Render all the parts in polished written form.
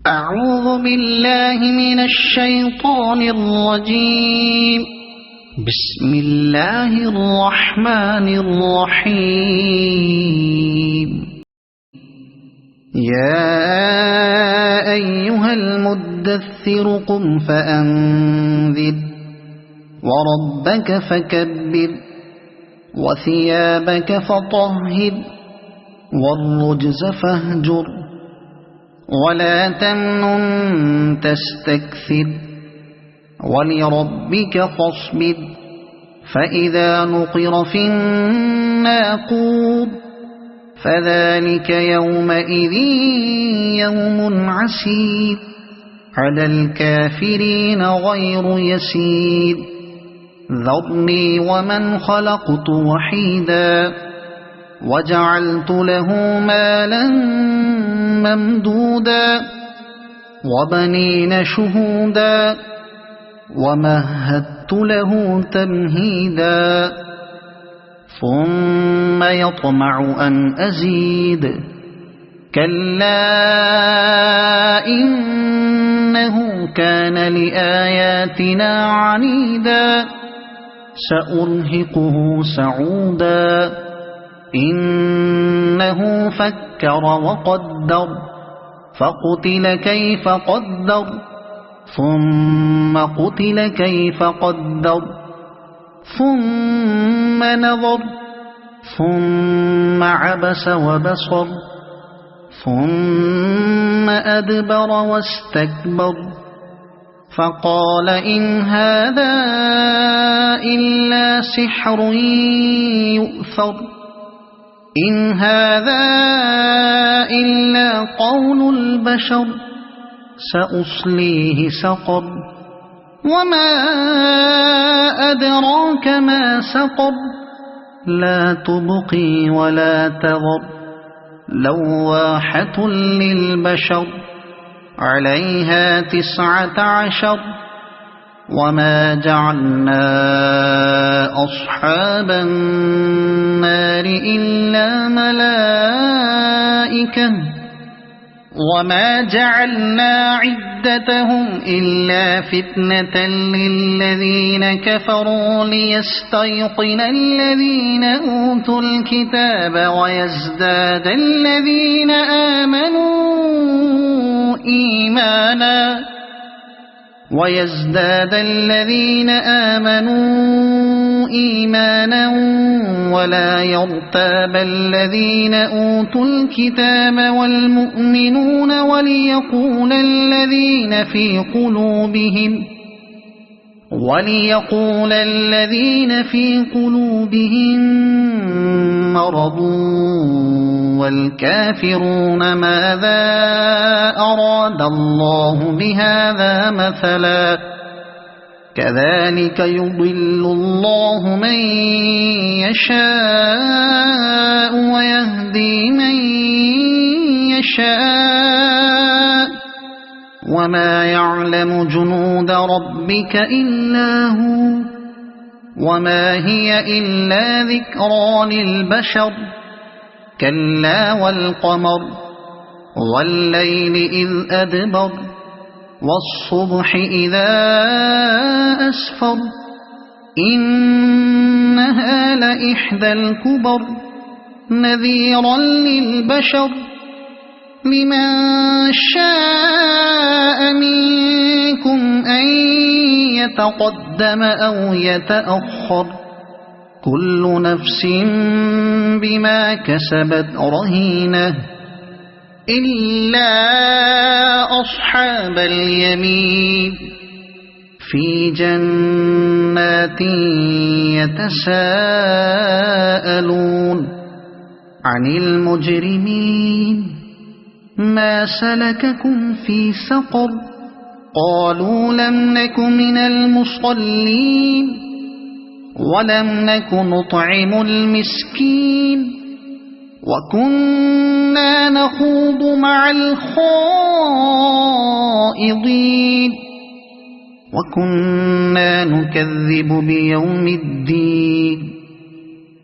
أعوذ بالله من الشيطان الرجيم. بسم الله الرحمن الرحيم. يا أيها المدثر قم فأنذر وربك فكبر وثيابك فطهر والرجز فاهجر ولا تمنن تستكثر ولربك فاصبر فإذا نقر في الناقور فذلك يومئذ يوم عسير على الكافرين غير يسير. ذرني ومن خلقت وحيدا وجعلت له مالا ممدودا وبنين شهودا ومهدت له تمهيدا ثم يطمع أن أزيد كلا إنه كان لآياتنا عنيدا سأرهقه سعودا إنه فكر وقدر فقتل كيف قدر ثم قتل كيف قدر ثم نظر ثم عبس وبصر ثم أدبر واستكبر فقال إن هذا إلا سحر يؤثر إن هذا إلا قول البشر سأصليه سقر وما أدراك ما سقر لا تبقي ولا تذر لواحة للبشر عليها 19 وما جعلنا أصحاب النار إلا ملائكة وما جعلنا عدتهم إلا فتنة للذين كفروا ليستيقن الذين أوتوا الكتاب ويزداد الذين آمنوا إيمانا ولا يرتاب الذين أوتوا الكتاب والمؤمنون وليقول الذين في قلوبهم مرض والكافرون ماذا أراد الله بهذا مثلا كذلك يضل الله من يشاء ويهدي من يشاء وما يعلم جنود ربك إلا هو وما هي إلا ذكرى للبشر كلا والقمر والليل إذ أدبر والصبح إذا أسفر إنها لإحدى الكبر نذيرا للبشر لمن شاء منكم أن يتقدم أو يتأخر كل نفس بما كسبت رهينة إلا أصحاب اليمين في جنات يتساءلون عن المجرمين ما سلككم في سقر قالوا لم نك من المصلين ولم نك نطعم المسكين وكنا نخوض مع الخائضين وكنا نكذب بيوم الدين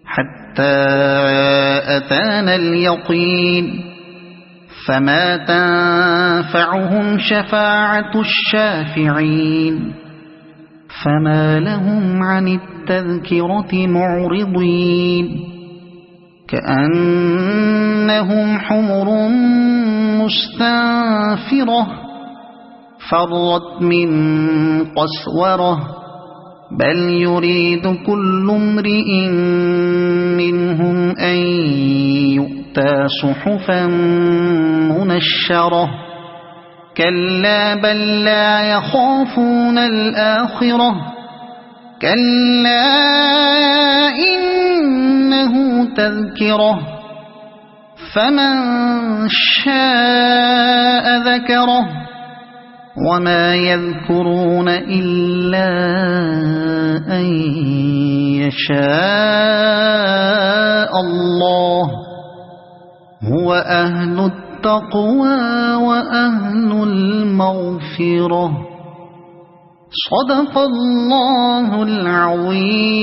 حتى أتانا اليقين فما تنفعهم شفاعة الشافعين فما لهم عن التذكرة معرضين كأنهم حمر مستنفرة فرت من قسورة بل يريد كل امرئ منهم أن يؤتى صحفا منشرة كلا بل لا يخافون الآخرة كلا إنه تذكرة فمن شاء ذكره وما يذكرون إلا أن يشاء الله هو أهل التقوى وأهل المغفرة صدق الله العظيم.